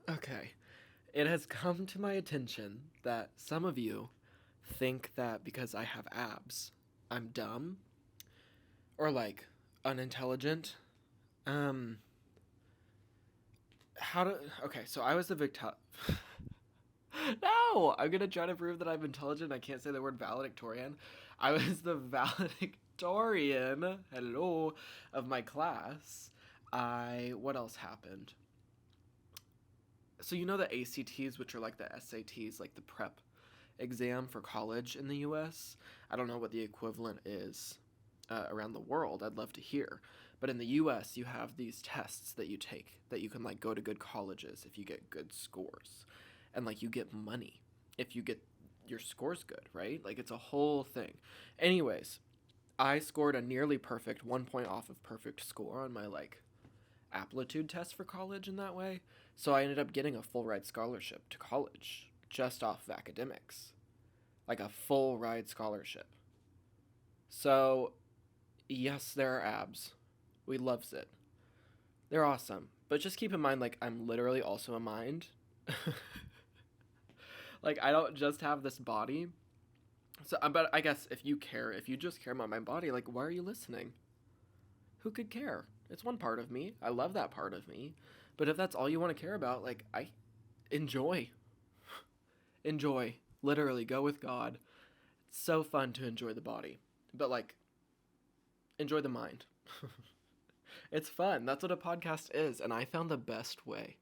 Okay. It has come to my attention that some of you think that because I have abs, I'm dumb or like unintelligent. Um, how to. Okay, so I was the victim. No! I'm gonna try to prove that I'm intelligent. I can't say the word valedictorian. I was the valedictorian, hello, of my class. What else happened? So you know the ACTs, which are like the SATs, like the prep exam for college in the US. I don't know what the equivalent is around the world. I'd love to hear. But in the US, you have these tests that you take that you can like go to good colleges if you get good scores. And like you get money if you get your scores good, right? Like it's a whole thing. Anyways, I scored a nearly perfect 1 point off of perfect score on my like aptitude test for college in that way. So I ended up getting a full ride scholarship to college just off of academics, like a full ride scholarship. So, yes, there are abs. We loves it. They're awesome. But just keep in mind, like, I'm literally also a mind. Like, I don't just have this body. So, but I guess if you care, if you just care about my body, like, why are you listening? Who could care? It's one part of me. I love that part of me. But if that's all you want to care about, like, I enjoy. Enjoy. Literally, go with God. It's so fun to enjoy the body. But, like, enjoy the mind. It's fun. That's what a podcast is. And I found the best way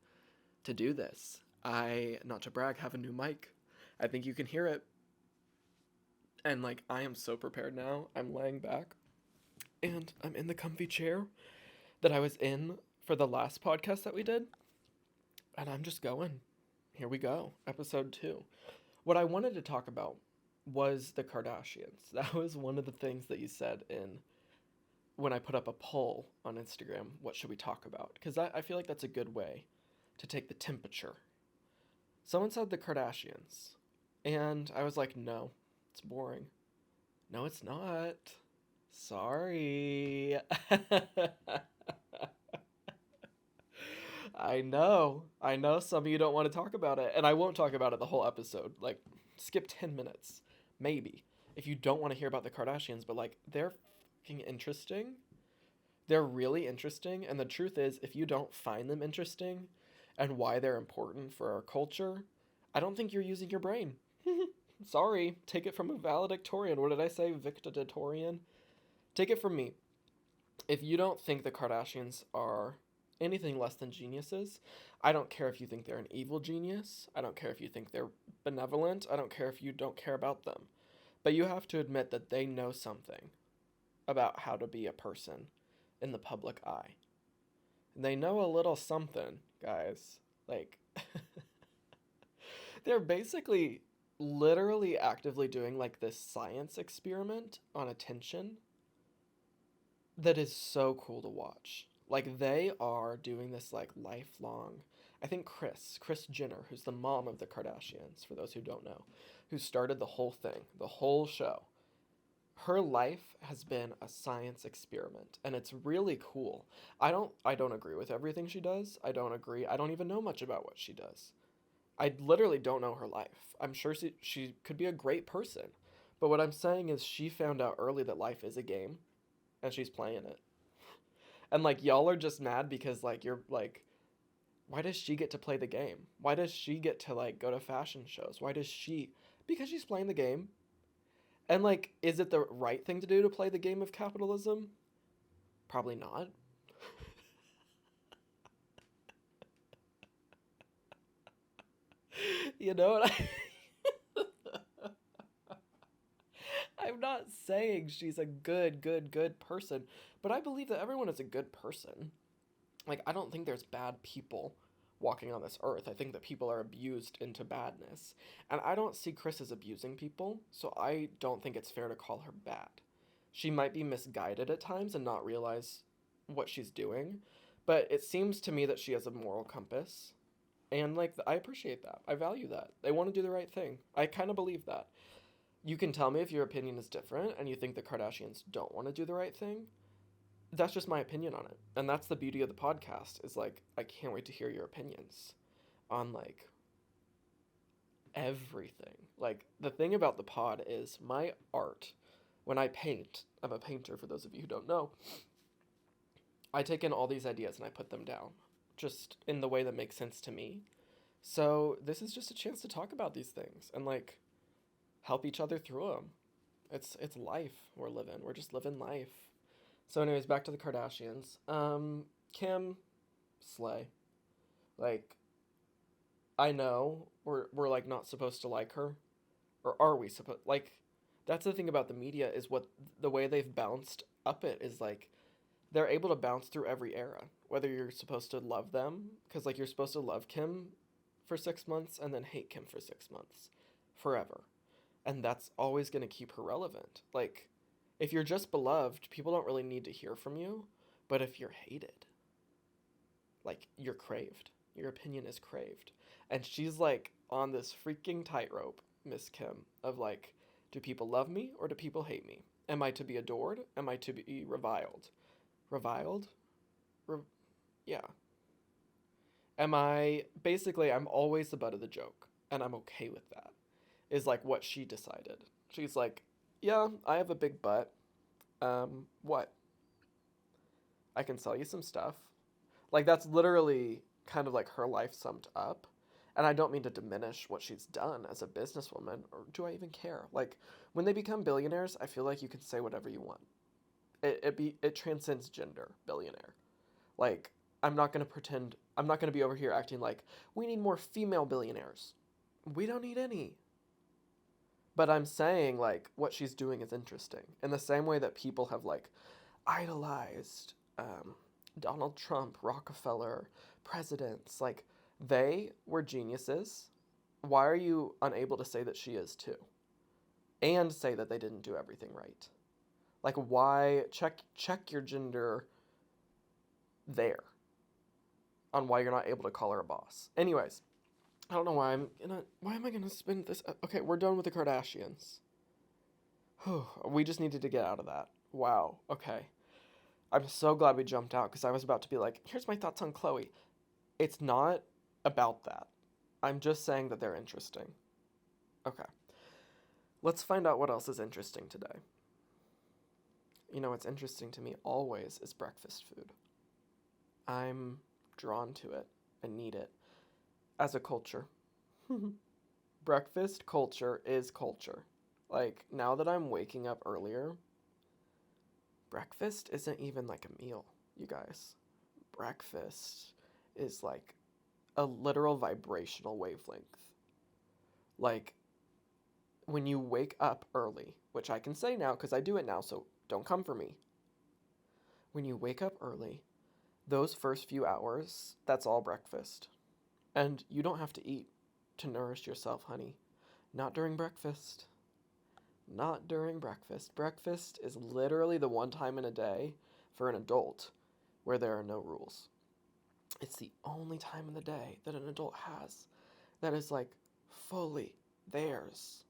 to do this. I, not to brag, have a new mic. I think you can hear it. And like, I am so prepared now. I'm laying back and I'm in the comfy chair that I was in for the last podcast that we did. And I'm just going. Here we go. Episode 2. What I wanted to talk about was the Kardashians. That was one of the things that you said in when I put up a poll on Instagram, what should we talk about? Because I feel like that's a good way to take the temperature. Someone said the Kardashians. And I was like, no, it's boring. No, it's not. Sorry. I know. I know some of you don't want to talk about it. And I won't talk about it the whole episode. Like, skip 10 minutes. Maybe. If you don't want to hear about the Kardashians, but like, they're fucking interesting. They're really interesting, and the truth is, if you don't find them interesting and why they're important for our culture, I don't think you're using your brain. Sorry, take it from a valedictorian. What did I say? Victitatorian? Take it from me. If you don't think the Kardashians are anything less than geniuses, I don't care if you think they're an evil genius. I don't care if you think they're benevolent. I don't care if you don't care about them. But you have to admit that they know something about how to be a person in the public eye. And they know a little something, guys. Like, they're basically literally actively doing like this science experiment on attention that is so cool to watch. Like, they are doing this like lifelong. I think Kris Jenner, who's the mom of the Kardashians, for those who don't know, who started the whole thing, the whole show, her life has been a science experiment, and it's really cool. I don't agree with everything she does. I don't agree. I don't even know much about what she does. I literally don't know her life. I'm sure she could be a great person. But what I'm saying is she found out early that life is a game and she's playing it. And like y'all are just mad because like you're like, why does she get to play the game? Why does she get to like go to fashion shows? Why does she? Because she's playing the game. And like, is it the right thing to do to play the game of capitalism? Probably not. You know what I'm not saying she's a good person, but I believe that everyone is a good person. Like, I don't think there's bad people walking on this earth. I think that people are abused into badness. And I don't see Kris as abusing people, so I don't think it's fair to call her bad. She might be misguided at times and not realize what she's doing, but it seems to me that she has a moral compass. And, like, I appreciate that. I value that. They want to do the right thing. I kind of believe that. You can tell me if your opinion is different and you think the Kardashians don't want to do the right thing. That's just my opinion on it. And that's the beauty of the podcast is like I can't wait to hear your opinions. on like everything. Like the thing about the pod is my art. When I paint, I'm a painter for those of you who don't know. I take in all these ideas and I put them down just in the way that makes sense to me. So, this is just a chance to talk about these things and like help each other through them. It's life we're living. We're just living life. So anyways, back to the Kardashians. Kim Slay. Like I know we're like not supposed to like her, or are we supposed like that's the thing about the media is what the way they've bounced up it is like they're able to bounce through every era. Whether you're supposed to love them cuz like you're supposed to love Kim for 6 months and then hate Kim for 6 months forever. And that's always going to keep her relevant. Like if you're just beloved, people don't really need to hear from you, but if you're hated, like you're craved. Your opinion is craved. And she's like on this freaking tightrope, Miss Kim, of like, do people love me or do people hate me? Am I to be adored? Am I to be reviled? Reviled? Re- yeah. Am I basically I'm always the butt of the joke and I'm okay with that. Is like what she decided. She's like, "Yeah, I have a big butt. What? I can sell you some stuff." Like that's literally kind of like her life summed up. And I don't mean to diminish what she's done as a businesswoman, or do I even care? Like when they become billionaires, I feel like you can say whatever you want. It transcends gender, billionaire. Like I'm not gonna be over here acting like we need more female billionaires. We don't need any. But I'm saying like what she's doing is interesting. In the same way that people have like idolized Donald Trump, Rockefeller, presidents, like they were geniuses. Why are you unable to say that she is too? And say that they didn't do everything right? Like why check your gender there on why you're not able to call her a boss. Anyways, I don't know why am I gonna spend this okay, we're done with the Kardashians. We just needed to get out of that. Wow. Okay. I'm so glad we jumped out because I was about to be like, here's my thoughts on Chloe. It's not about that. I'm just saying that they're interesting. Okay. Let's find out what else is interesting today. You know what's interesting to me always is breakfast food. I'm drawn to it and need it as a culture. Breakfast culture is culture. Like, now that I'm waking up earlier, breakfast isn't even like a meal, you guys. Breakfast is like a literal vibrational wavelength. Like, when you wake up early, which I can say now because I do it now, so don't come for me. When you wake up early, those first few hours, that's all breakfast. And you don't have to eat to nourish yourself, honey. Not during breakfast. Not during breakfast. Breakfast is literally the one time in a day for an adult where there are no rules. It's the only time in the day that an adult has that is like fully theirs.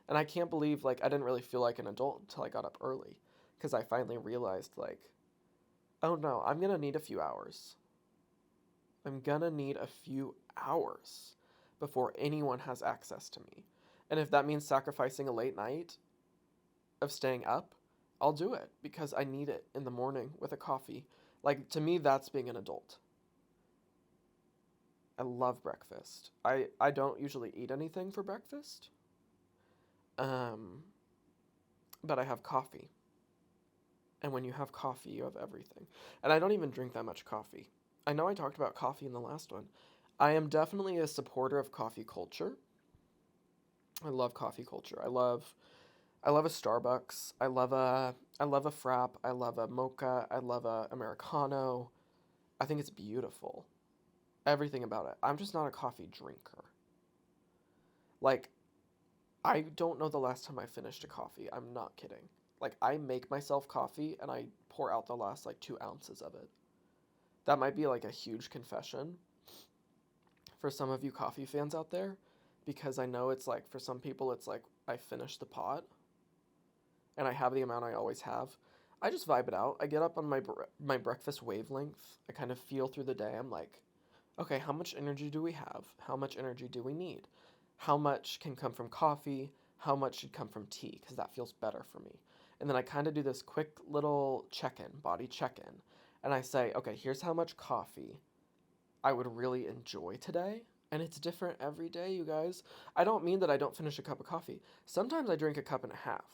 And I can't believe like I didn't really feel like an adult until I got up early because I finally realized like, oh no, I'm going to need a few hours. I'm going to need a few hours before anyone has access to me. And if that means sacrificing a late night of staying up, I'll do it because I need it in the morning with a coffee. Like, to me, that's being an adult. I love breakfast. I don't usually eat anything for breakfast. Um, but I have coffee. And when you have coffee, you have everything. And I don't even drink that much coffee. I know I talked about coffee in the last one. I am definitely a supporter of coffee culture. I love coffee culture. I love a Starbucks. I love a frap. I love a mocha. I love a americano. I think it's beautiful. Everything about it. I'm just not a coffee drinker. Like I don't know the last time I finished a coffee. I'm not kidding. Like I make myself coffee and I pour out the last like 2 ounces of it. That might be like a huge confession for some of you coffee fans out there, because I know it's like for some people it's like I finish the pot and I have the amount I always have. I just vibe it out. I get up on my breakfast wavelength. I kind of feel through the day. I'm like, Okay, how much energy do we have? How much energy do we need? How much can come from coffee? How much should come from tea? Because that feels better for me. And then I kind of do this quick little check in, body check in. And I say, okay, here's how much coffee I would really enjoy today. And it's different every day, you guys. I don't mean that I don't finish a cup of coffee. Sometimes I drink a cup and a half.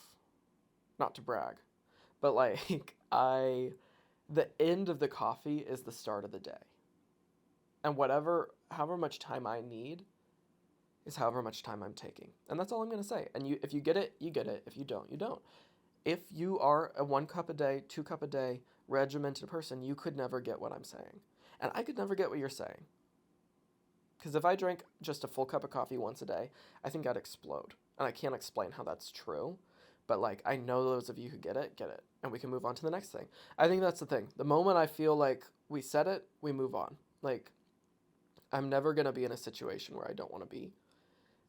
Not to brag. But like, the end of the coffee is the start of the day. And however much time I need is however much time I'm taking. And that's all I'm going to say. And if you get it, you get it. If you don't, you don't. If you are a 1 cup a day, 2 cup a day regimented person, you could never get what I'm saying. And I could never get what you're saying. Because if I drank just a full cup of coffee once a day, I think I'd explode. And I can't explain how that's true. But like, I know those of you who get it, get it. And we can move on to the next thing. I think that's the thing. The moment I feel like we said it, we move on. Like, I'm never going to be in a situation where I don't want to be.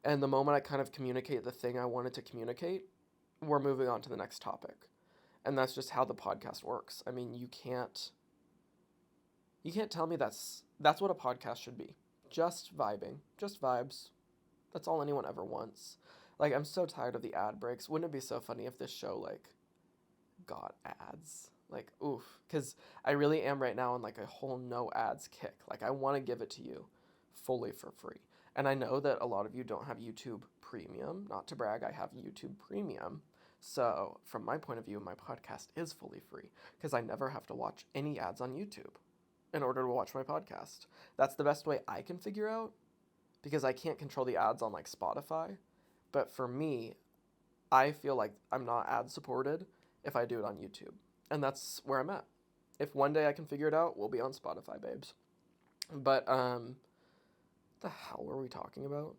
And the moment I kind of communicate the thing I wanted to communicate, we're moving on to the next topic. And that's just how the podcast works. I mean, you can't tell me that's what a podcast should be. Just vibing, just vibes. That's all anyone ever wants. Like, I'm so tired of the ad breaks. Wouldn't it be so funny if this show like got ads? Like, oof, cuz I really am right now on like a whole no ads kick. Like, I want to give it to you fully for free. And I know that a lot of you don't have YouTube Premium. Not to brag, I have YouTube Premium. So, from my point of view, my podcast is fully free because I never have to watch any ads on YouTube in order to watch my podcast. That's the best way I can figure out because I can't control the ads on like Spotify. But for me, I feel like I'm not ad supported if I do it on YouTube. And that's where I'm at. If one day I can figure it out, we'll be on Spotify, babes. But the hell were we talking about?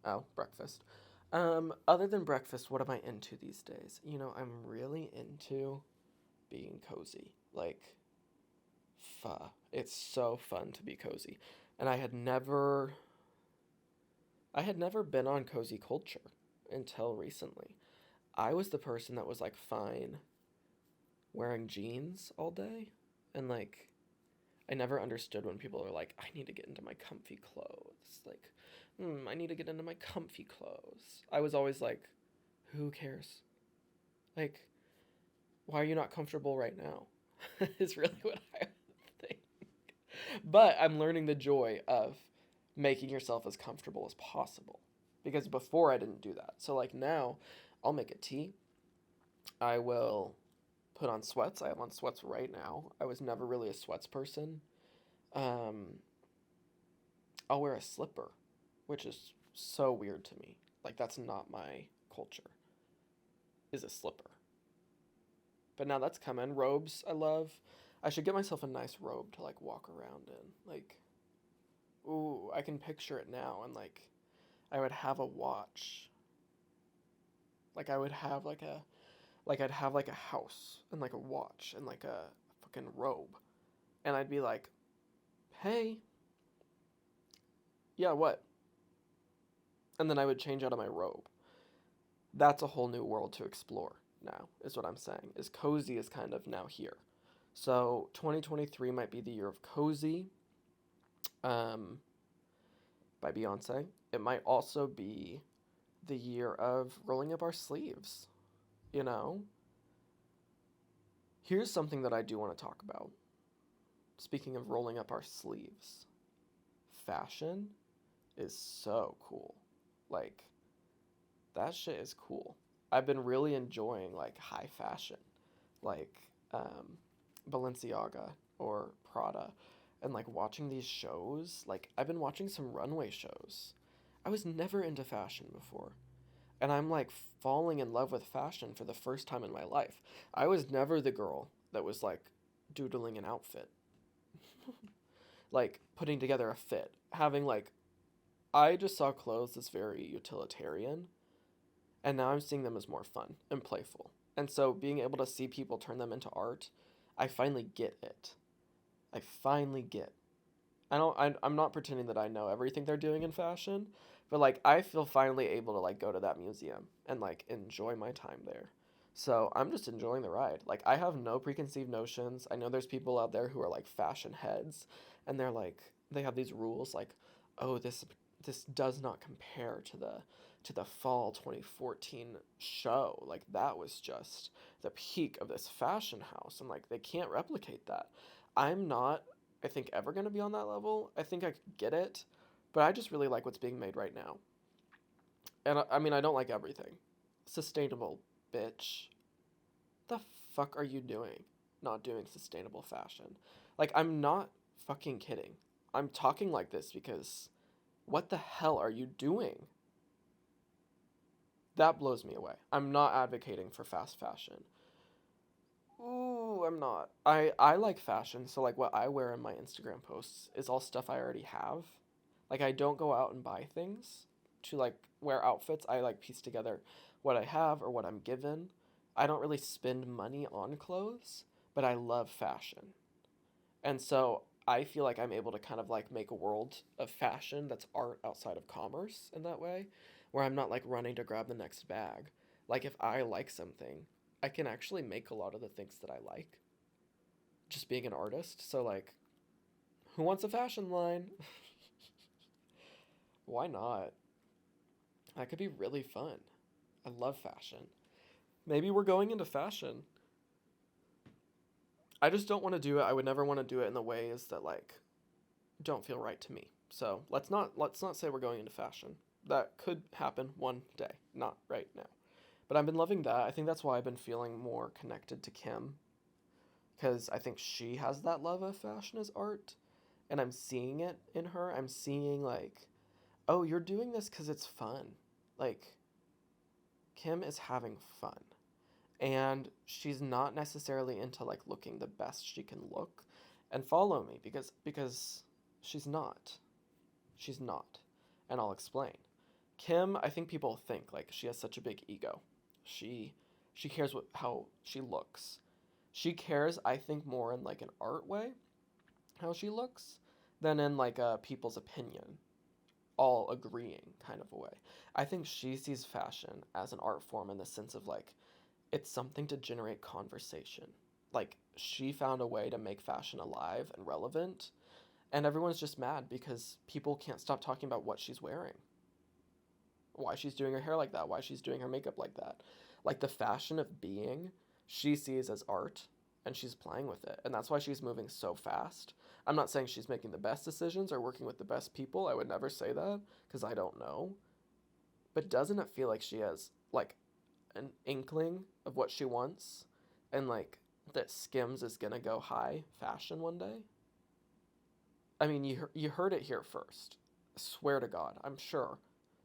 Oh, breakfast. Other than breakfast, what am I into these days? I'm really into being cozy. Like, it's so fun to be cozy. And I had never been on cozy culture until recently. I was the person that was like fine wearing jeans all day and like I never understood when people are like, I need to get into my comfy clothes. Like, I need to get into my comfy clothes. I was always like, who cares? Like, why are you not comfortable right now? Is really what I think. But I'm learning the joy of making yourself as comfortable as possible. Because before I didn't do that. So, like, now I'll make a tea. I will put on sweats. I have on sweats right now. I was never really a sweats person. Um, I'll wear a slipper, which is so weird to me. Like, that's not my culture, is a slipper. But now that's coming. Robes, I love. I should get myself a nice robe to, like, walk around in. Like, ooh, I can picture it now. And, like, I would have a watch. Like, I would have, I'd have, like, a house and, like, a watch and, like, a fucking robe. And I'd be like, hey, yeah, what? And then I would change out of my robe. That's a whole new world to explore now, is what I'm saying. Is cozy is kind of now here. So 2023 might be the year of cozy um, by Beyonce. It might also be the year of rolling up our sleeves, you know? Here's something that I do want to talk about. Speaking of rolling up our sleeves, fashion is so cool. Like, that shit is cool. I've been really enjoying like high fashion, like Balenciaga or Prada, and like watching these shows. Like, I've been watching some runway shows. I was never into fashion before, and I'm like falling in love with fashion for the first time in my life. I was never the girl that was like doodling an outfit, like putting together a fit, having like I just saw clothes as very utilitarian, and now I'm seeing them as more fun and playful. And so being able to see people turn them into art, I finally get it. I finally get. I'm not pretending that I know everything they're doing in fashion, but like I feel finally able to like go to that museum and like enjoy my time there. So I'm just enjoying the ride. Like, I have no preconceived notions. I know there's people out there who are like fashion heads, and they're like, they have these rules like, oh, this does not compare to the fall 2014 show. Like, that was just the peak of this fashion house, and like they can't replicate that. I'm not, I think, ever gonna be on that level. I think I could get it, but I just really like what's being made right now. And I mean, I don't like everything. Sustainable, bitch. The fuck are you doing? Not doing sustainable fashion. Like, I'm not fucking kidding. I'm talking like this because what the hell are you doing? That blows me away. I'm not advocating for fast fashion. Ooh, I'm not. I like fashion, so like what I wear in my Instagram posts is all stuff I already have. Like, I don't go out and buy things to like wear outfits. I like piece together what I have or what I'm given. I don't really spend money on clothes, but I love fashion. And so I feel like I'm able to kind of like make a world of fashion that's art outside of commerce in that way, where I'm not like running to grab the next bag. Like, if I like something, I can actually make a lot of the things that I like just being an artist. So like, who wants a fashion line? Why not? That could be really fun. I love fashion. Maybe we're going into fashion. I just don't want to do it. I would never want to do it in the ways that like don't feel right to me. So let's not say we're going into fashion. That could happen one day, not right now. But I've been loving that. I think that's why I've been feeling more connected to Kim, because I think she has that love of fashion as art, and I'm seeing it in her. I'm seeing like, oh, you're doing this because it's fun. Like, Kim is having fun, and she's not necessarily into like looking the best she can look. And follow me, because she's not. She's not. And I'll explain. Kim, I think people think like she has such a big ego. She she cares how she looks. She cares, I think, more in like an art way how she looks than in like a people's opinion, all agreeing kind of a way. I think she sees fashion as an art form in the sense of like it's something to generate conversation. Like, she found a way to make fashion alive and relevant, and everyone's just mad because people can't stop talking about what she's wearing, why she's doing her hair like that, why she's doing her makeup like that. Like, the fashion of being, she sees as art, and she's playing with it. And that's why she's moving so fast. I'm not saying she's making the best decisions or working with the best people. I would never say that because I don't know. But doesn't it feel like she has like an inkling of what she wants, and like that Skims is gonna go high fashion one day? I mean, you heard it here first. I swear to God, I'm sure.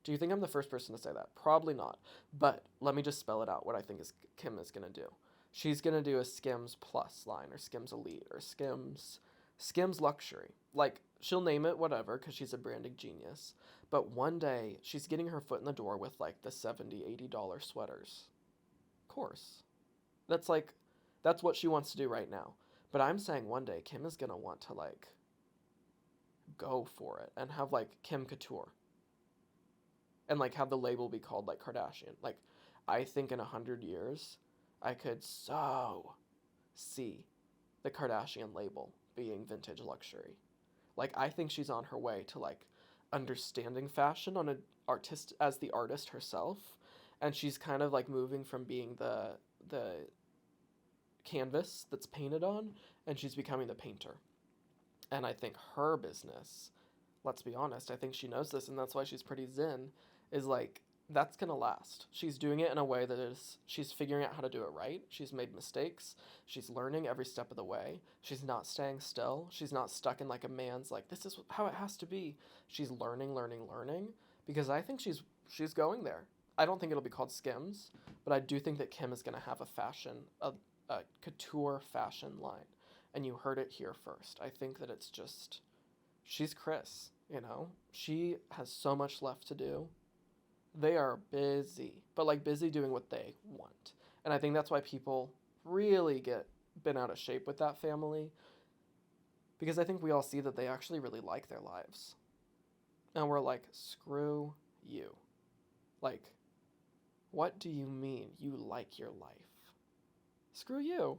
Do you think I'm the first person to say that? Probably not. But let me just spell it out. What I think is Kim is gonna do. She's gonna do a Skims Plus line, or Skims Elite, or Skims Luxury. Like, she'll name it whatever because she's a branding genius. But one day she's getting her foot in the door with like the $70, $80 sweaters. Of course. That's like, that's what she wants to do right now. But I'm saying one day Kim is gonna want to like go for it and have like Kim Couture, and like have the label be called like Kardashian. Like, I think in 100 years I could so see the Kardashian label being vintage luxury. Like, I think she's on her way to like understanding fashion on an artist as the artist herself, and she's kind of like moving from being the canvas that's painted on, and she's becoming the painter. And I think her business, let's be honest, I think she knows this, and that's why she's pretty zen, is like, that's gonna last. She's doing it in a way that is, she's figuring out how to do it right. She's made mistakes. She's learning every step of the way. She's not staying still. She's not stuck in like a man's like, this is how it has to be. She's learning, learning, learning, because I think she's going there. I don't think it'll be called Skims, but I do think that Kim is gonna have a couture fashion line. And you heard it here first. I think that it's just, she's Chris, you know? She has so much left to do. They are busy, but like busy doing what they want. And I think that's why people really get bent out of shape with that family, because I think we all see that they actually really like their lives. And we're like, screw you. Like, what do you mean you like your life? Screw you.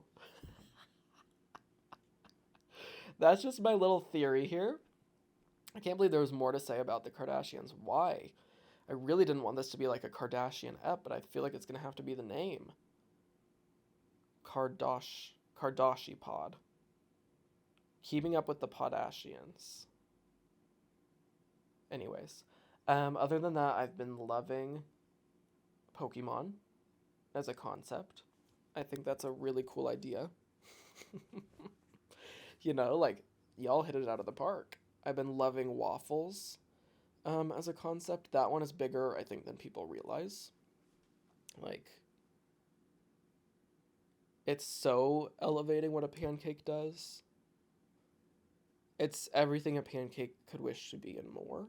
That's just my little theory here. I can't believe there was more to say about the Kardashians. Why? I really didn't want this to be like a Kardashian ep, but I feel like it's gonna have to be the name. Kardashi Pod. Keeping up with the Podashians. Anyways, other than that, I've been loving Pokemon as a concept. I think that's a really cool idea. Like, y'all hit it out of the park. I've been loving waffles as a concept. That one is bigger, I think, than people realize. Like, it's so elevating what a pancake does. It's everything a pancake could wish to be and more.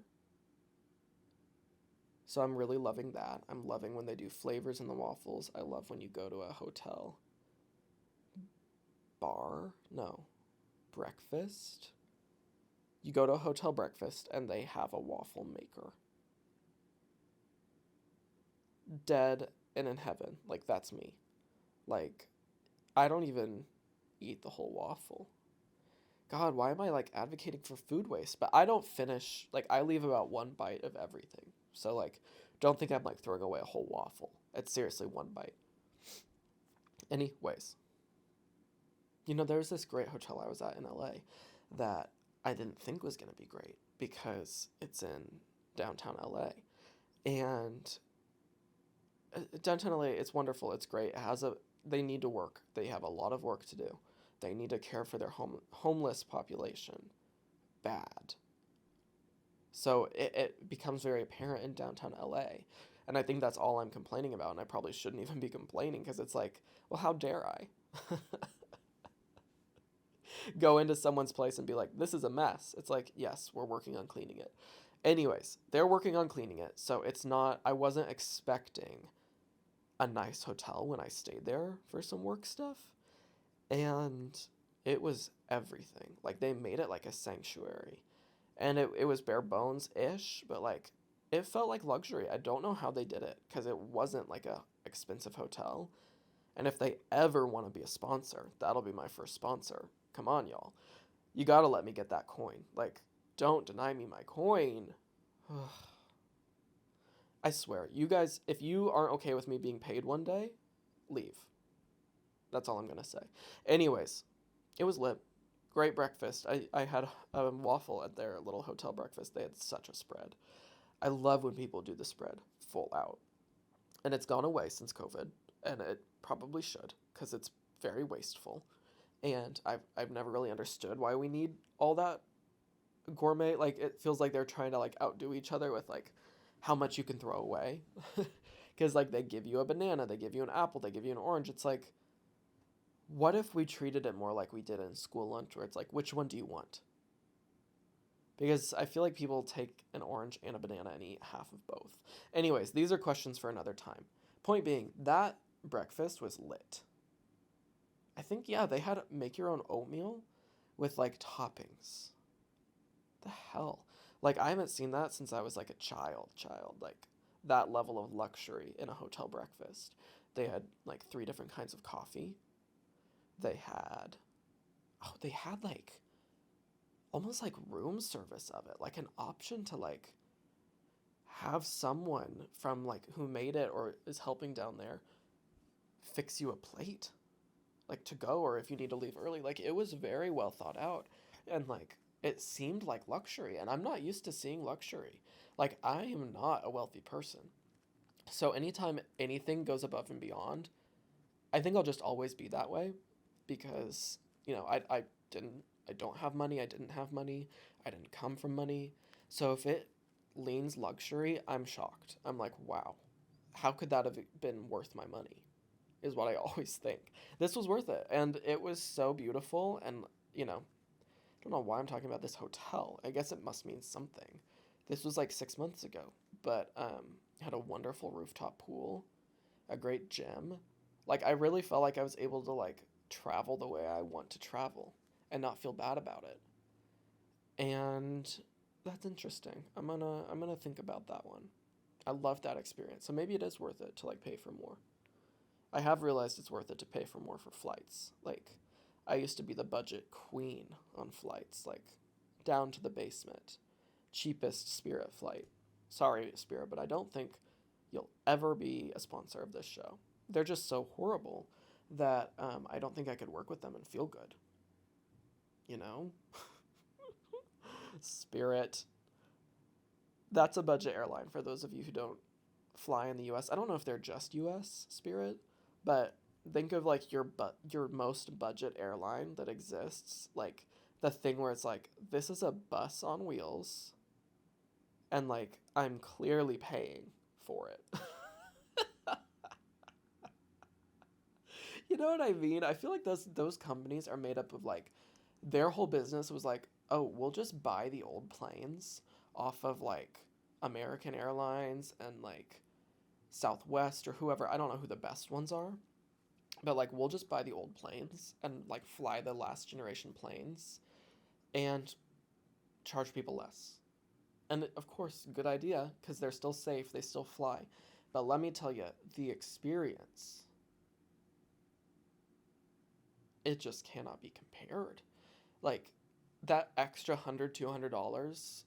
So I'm really loving that. I'm loving when they do flavors in the waffles. I love when you go to a hotel bar. No, breakfast. You go to a hotel breakfast and they have a waffle maker. Dead and in heaven. Like, that's me. Like, I don't even eat the whole waffle. God, why am I like advocating for food waste? But I don't finish, like, I leave about one bite of everything. So, like, don't think I'm like throwing away a whole waffle. It's seriously one bite. Anyways, there's this great hotel I was at in LA that I didn't think was going to be great because it's in downtown LA. And downtown LA, it's wonderful. It's great. They need to work. They have a lot of work to do. They need to care for their homeless population. Bad. So it becomes very apparent in downtown LA. And I think that's all I'm complaining about. And I probably shouldn't even be complaining because it's like, well, how dare I? Go into someone's place and be like, this is a mess. It's like, yes, we're working on cleaning it. Anyways, they're working on cleaning it. So I wasn't expecting a nice hotel when I stayed there for some work stuff. And it was everything. Like, they made it like a sanctuary. And it was bare bones-ish, but like, it felt like luxury. I don't know how they did it, because it wasn't like a expensive hotel. And if they ever want to be a sponsor, that'll be my first sponsor. Come on, y'all. You gotta let me get that coin. Like, don't deny me my coin. I swear, you guys, if you aren't okay with me being paid one day, leave. That's all I'm gonna say. Anyways, it was lit. Great breakfast. I had a waffle at their little hotel breakfast. They had such a spread. I love when people do the spread full out. And it's gone away since COVID, and it probably should, because it's very wasteful. And I've never really understood why we need all that gourmet. Like, it feels like they're trying to like outdo each other with like how much you can throw away. Because like, they give you a banana, they give you an apple, they give you an orange. It's like, what if we treated it more like we did in school lunch, where it's like, which one do you want? Because I feel like people take an orange and a banana and eat half of both. Anyways, these are questions for another time. Point being, that breakfast was lit. I think, yeah, they had make your own oatmeal with like toppings. The hell? Like, I haven't seen that since I was like a child. Like, that level of luxury in a hotel breakfast. They had like 3 different kinds of coffee. They had like almost like room service of it, like an option to like have someone from like who made it or is helping down there fix you a plate, like to go, or if you need to leave early. Like, it was very well thought out, and like, it seemed like luxury, and I'm not used to seeing luxury. Like, I am not a wealthy person, so anytime anything goes above and beyond, I think I'll just always be that way, because I don't have money. I didn't have money. I didn't come from money. So if it leans luxury, I'm shocked. I'm like, wow, how could that have been worth my money? Is what I always think. This was worth it. And it was so beautiful. And, I don't know why I'm talking about this hotel. I guess it must mean something. This was like 6 months ago. But had a wonderful rooftop pool, a great gym. Like, I really felt like I was able to like travel the way I want to travel and not feel bad about it. And that's interesting. I'm gonna think about that one. I love that experience. So maybe it is worth it to like pay for more. I have realized it's worth it to pay for more for flights. Like, I used to be the budget queen on flights, like, down to the basement. Cheapest Spirit flight. Sorry, Spirit, but I don't think you'll ever be a sponsor of this show. They're just so horrible that I don't think I could work with them and feel good. You know? Spirit. That's a budget airline for those of you who don't fly in the US. I don't know if they're just US Spirit, but think of like your most budget airline that exists, like the thing where it's like this is a bus on wheels and like I'm clearly paying for it. You know what I mean? I feel like those companies are made up of like their whole business was like, "Oh, we'll just buy the old planes off of like American Airlines and like Southwest or whoever. I don't know who the best ones are, but like we'll just buy the old planes and like fly the last generation planes and charge people less." And of course, good idea because they're still safe, they still fly. But let me tell you, the experience, it just cannot be compared. Like that extra $100, $200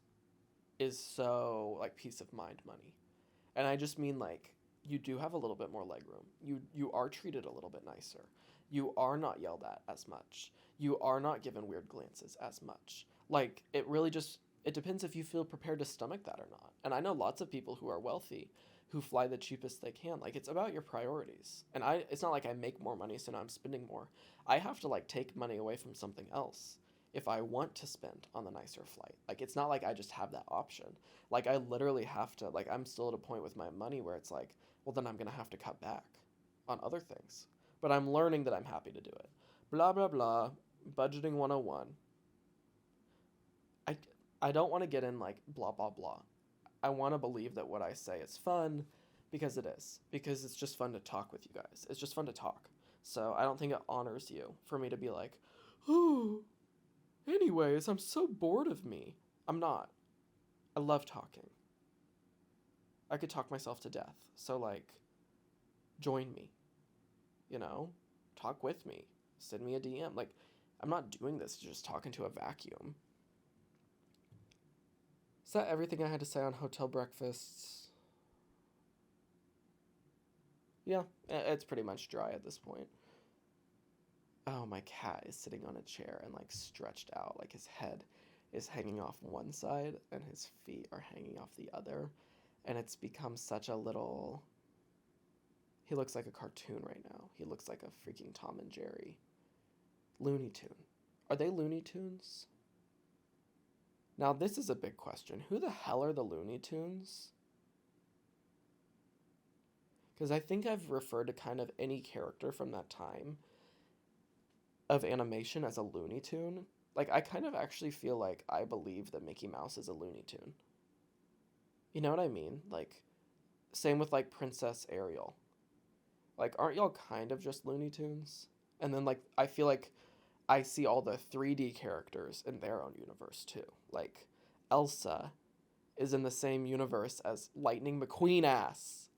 is so like peace of mind money. And I just mean like you do have a little bit more legroom. You are treated a little bit nicer. You are not yelled at as much. You are not given weird glances as much. Like it depends if you feel prepared to stomach that or not. And I know lots of people who are wealthy who fly the cheapest they can. Like it's about your priorities. And it's not like I make more money so now I'm spending more. I have to like take money away from something else if I want to spend on the nicer flight. Like it's not like I just have that option. Like I literally have to, like I'm still at a point with my money where it's like, well then I'm going to have to cut back on other things. But I'm learning that I'm happy to do it. Blah blah blah. Budgeting 101. I I don't want to get in like blah blah blah. I want to believe that what I say is fun because it is. Because it's just fun to talk with you guys. It's just fun to talk. So I don't think it honors you for me to be like, "Oh, anyways, I'm so bored of me." I'm not. I love talking. I could talk myself to death. So, like, join me. You know? Talk with me. Send me a DM. Like, I'm not doing this just talking to a vacuum. Is that everything I had to say on hotel breakfasts? Yeah, it's pretty much dry at this point. Oh, my cat is sitting on a chair and like stretched out, like his head is hanging off one side and his feet are hanging off the other. And it's become such a little. He looks like a cartoon right now. He looks like a freaking Tom and Jerry. Looney Tune. Are they Looney Tunes? Now, this is a big question. Who the hell are the Looney Tunes? Because I think I've referred to kind of any character from that time of animation as a Looney Tune. Like, I kind of actually feel like I believe that Mickey Mouse is a Looney Tune. You know what I mean? Like, same with, like, Princess Ariel. Like, aren't y'all kind of just Looney Tunes? And then, like, I feel like I see all the 3D characters in their own universe, too. Like, Elsa is in the same universe as Lightning McQueen ass.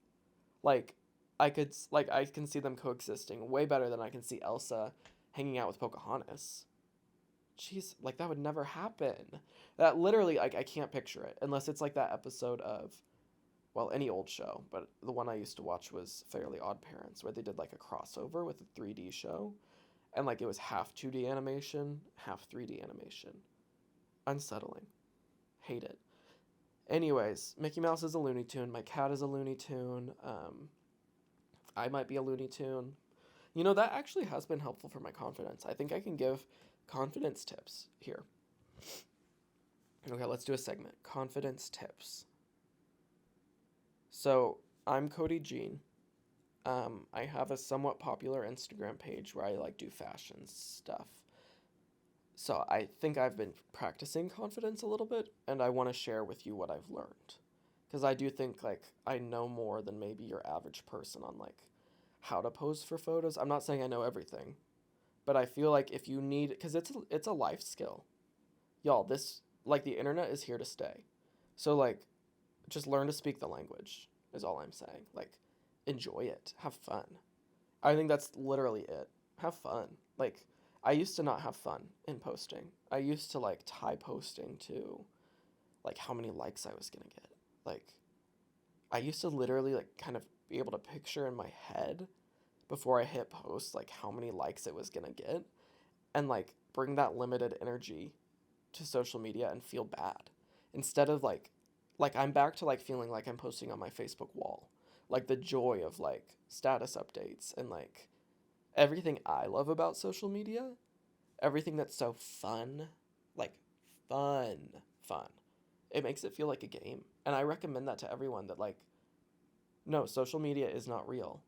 Like, I can see them coexisting way better than I can see Elsa hanging out with Pocahontas. Jeez, like that would never happen. That literally, like, I can't picture it unless it's like that episode of, well, any old show, but the one I used to watch was Fairly Odd Parents, where they did like a crossover with a 3D show, and like it was half 2D animation, half 3D animation. Unsettling. Hate it. Anyways, Mickey Mouse is a Looney Tune. My cat is a Looney Tune. I might be a Looney Tune. You know, that actually has been helpful for my confidence. I think I can give confidence tips here. Okay, let's do a segment. Confidence tips. So, I'm Cody Jean. I have a somewhat popular Instagram page where I like do fashion stuff. So I think I've been practicing confidence a little bit, and I want to share with you what I've learned. Because I do think, like, I know more than maybe your average person on, like, how to pose for photos. I'm not saying I know everything, but I feel like if you need, because it's a life skill. Y'all, like, the internet is here to stay. So, like, just learn to speak the language is all I'm saying. Like, enjoy it. Have fun. I think that's literally it. Have fun. Like, I used to not have fun in posting. I used to like tie posting to like how many likes I was gonna get. Like, I used to literally like kind of be able to picture in my head before I hit post like how many likes it was gonna get, and like bring that limited energy to social media and feel bad instead of like I'm back to like feeling like I'm posting on my Facebook wall. Like the joy of like status updates and like everything I love about social media, everything that's so fun, like fun, fun. It makes it feel like a game. And I recommend that to everyone that like no, social media is not real,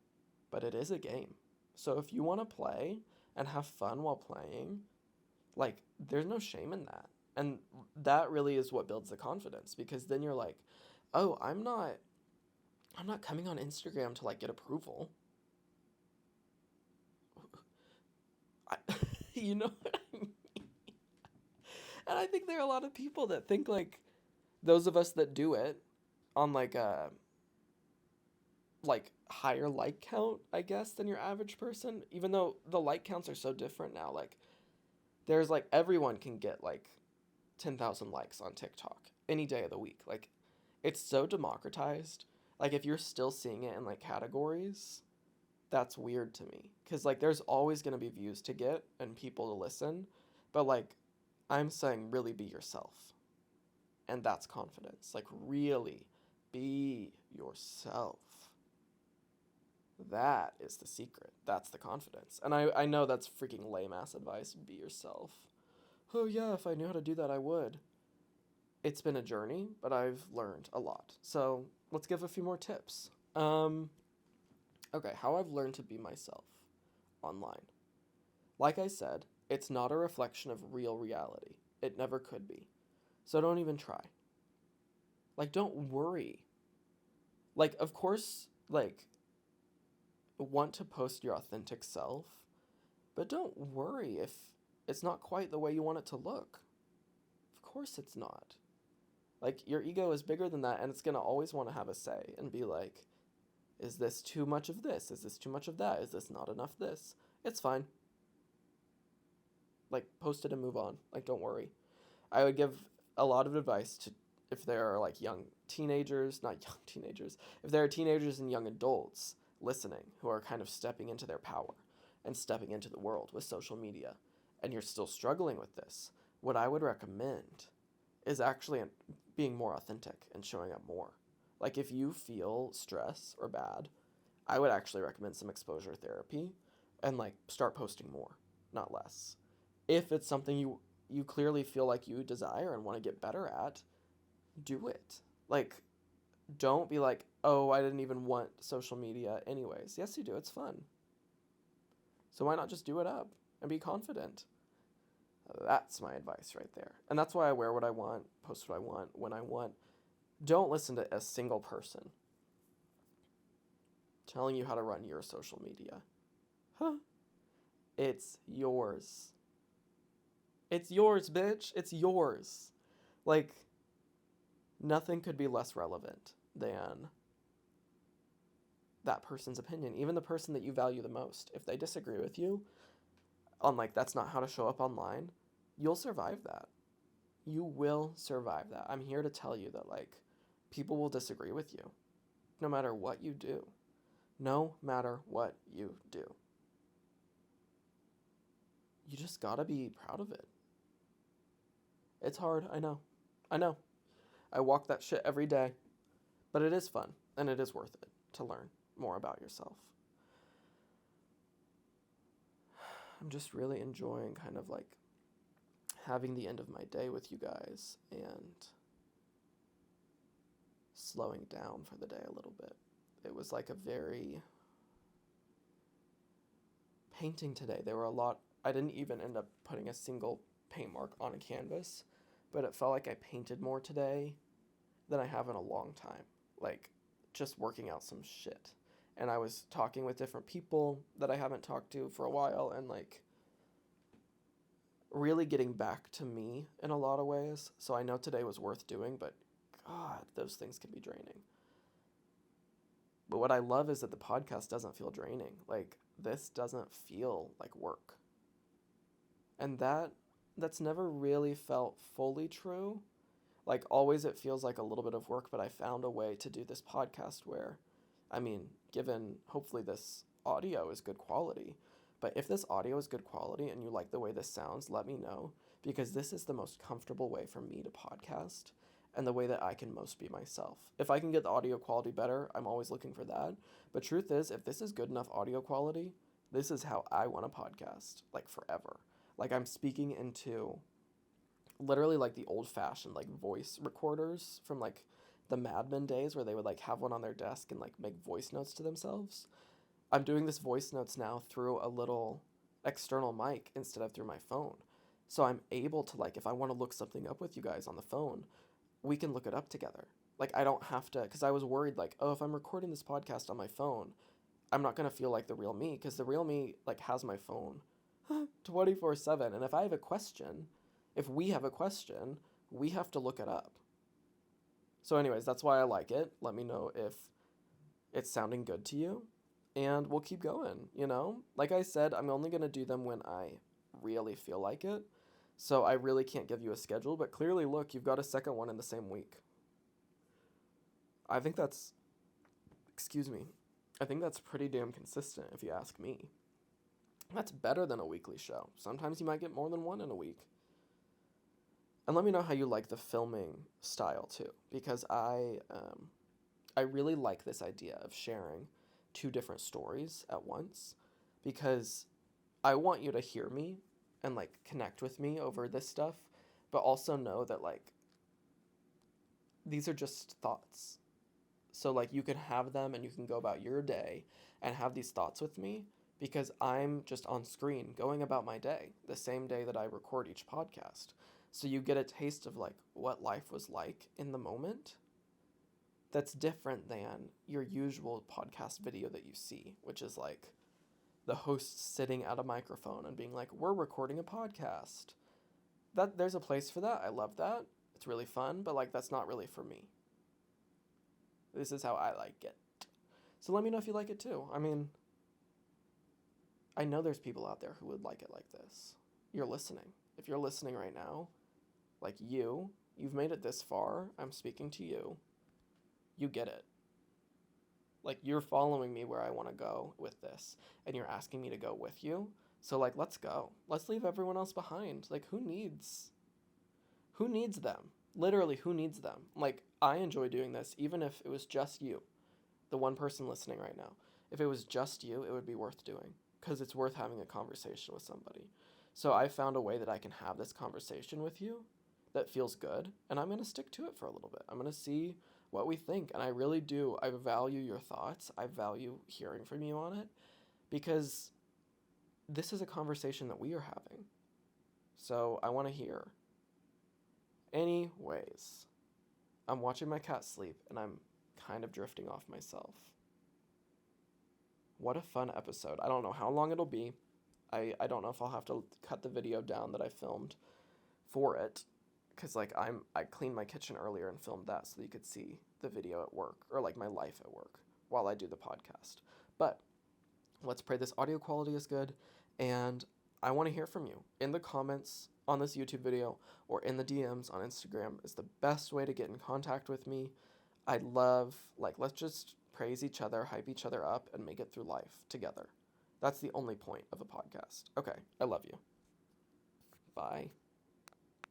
but it is a game. So if you want to play and have fun while playing, like there's no shame in that. And that really is what builds the confidence because then you're like, "Oh, I'm not coming on Instagram to like get approval." I, you know what I mean? And I think there are a lot of people that think like those of us that do it on like a like higher like count, I guess, than your average person, even though the like counts are so different now. Like there's like everyone can get like 10,000 likes on TikTok any day of the week. Like it's so democratized. Like if you're still seeing it in like categories, that's weird to me cuz like there's always going to be views to get and people to listen, but like I'm saying really be yourself. And that's confidence. Like really be yourself. That is the secret. That's the confidence. And I know that's freaking lame ass advice. Be yourself. Oh, yeah, if I knew how to do that, I would. It's been a journey, but I've learned a lot. So let's give a few more tips. Okay, how I've learned to be myself online. Like I said, it's not a reflection of real reality. It never could be. So don't even try. Like, don't worry. Like, of course, like, want to post your authentic self, but don't worry if it's not quite the way you want it to look. Of course it's not. Like, your ego is bigger than that, and it's gonna always want to have a say and be like, is this too much of this? Is this too much of that? Is this not enough this? It's fine. Like, post it and move on. Like, don't worry. I would give a lot of advice to if there are like young teenagers, not young teenagers, if there are teenagers and young adults listening who are kind of stepping into their power and stepping into the world with social media, and you're still struggling with this, what I would recommend is actually being more authentic and showing up more. Like if you feel stress or bad, I would actually recommend some exposure therapy and like start posting more, not less. If it's something you clearly feel like you desire and want to get better at, do it. Like don't be like, "Oh, I didn't even want social media anyways." Yes, you do. It's fun. So why not just do it up and be confident? That's my advice right there. And that's why I wear what I want, post what I want, when I want. Don't listen to a single person telling you how to run your social media. Huh? It's yours. It's yours, bitch. It's yours. Like, nothing could be less relevant than that person's opinion. Even the person that you value the most. If they disagree with you on, like, that's not how to show up online, you'll survive that. You will survive that. I'm here to tell you that, like, people will disagree with you no matter what you do. No matter what you do. You just gotta be proud of it. It's hard, I know. I know. I walk that shit every day. But it is fun, and it is worth it to learn more about yourself. I'm just really enjoying kind of like having the end of my day with you guys and slowing down for the day a little bit. It was like a very painting today. There were a lot. I didn't even end up putting a single paint mark on a canvas, but it felt like I painted more today than I have in a long time. Like just working out some shit. And I was talking with different people that I haven't talked to for a while and like really getting back to me in a lot of ways. So I know today was worth doing, but God, those things can be draining. But what I love is that the podcast doesn't feel draining. Like this doesn't feel like work. And that's never really felt fully true. Like, always it feels like a little bit of work, but I found a way to do this podcast where, I mean, given hopefully this audio is good quality, but if this audio is good quality and you like the way this sounds, let me know, because this is the most comfortable way for me to podcast and the way that I can most be myself. If I can get the audio quality better, I'm always looking for that. But truth is, if this is good enough audio quality, this is how I want to podcast, like forever. Like, I'm speaking into literally like the old fashioned like voice recorders from like the Mad Men days where they would like have one on their desk and like make voice notes to themselves. I'm doing this voice notes now through a little external mic instead of through my phone. So I'm able to, like, if I want to look something up with you guys on the phone, we can look it up together. Like, I don't have to, because I was worried, like, oh, if I'm recording this podcast on my phone, I'm not going to feel like the real me, because the real me, like, has my phone 24/7. And if I have a question, if we have a question, we have to look it up. So anyways, that's why I like it. Let me know if it's sounding good to you, and we'll keep going, you know? Like I said, I'm only going to do them when I really feel like it. So I really can't give you a schedule, but clearly, look, you've got a second one in the same week. I think that's, excuse me, I think that's pretty damn consistent if you ask me. That's better than a weekly show. Sometimes you might get more than one in a week. And let me know how you like the filming style too, because I really like this idea of sharing two different stories at once, because I want you to hear me and like connect with me over this stuff, but also know that like these are just thoughts. So like you can have them and you can go about your day and have these thoughts with me, because I'm just on screen going about my day the same day that I record each podcast. So you get a taste of like what life was like in the moment. That's different than your usual podcast video that you see, which is like the host sitting at a microphone and being like, we're recording a podcast. That there's a place for that. I love that. It's really fun, but like that's not really for me. This is how I like it. So let me know if you like it too. I mean, I know there's people out there who would like it like this. You're listening. If you're listening right now, like you've made it this far. I'm speaking to you. You get it. Like, you're following me where I want to go with this, and you're asking me to go with you. So like, let's go. Let's leave everyone else behind. Like, who needs them? Literally, who needs them? Like, I enjoy doing this, even if it was just you, the one person listening right now. If it was just you, it would be worth doing, because it's worth having a conversation with somebody. So I found a way that I can have this conversation with you that feels good, and I'm going to stick to it for a little bit. I'm going to see what we think, and I really do. I value your thoughts. I value hearing from you on it, because this is a conversation that we are having. So I want to hear. Anyways, I'm watching my cat sleep, and I'm kind of drifting off myself. What a fun episode. I don't know how long it'll be. I don't know if I'll have to cut the video down that I filmed for it, because like I cleaned my kitchen earlier and filmed that so that you could see the video at work, or like my life at work while I do the podcast. But let's pray this audio quality is good, and I want to hear from you. In the comments on this YouTube video or in the DMs on Instagram is the best way to get in contact with me. I'd love, like, let's just praise each other, hype each other up, and make it through life together. That's the only point of a podcast. Okay, I love you. Bye.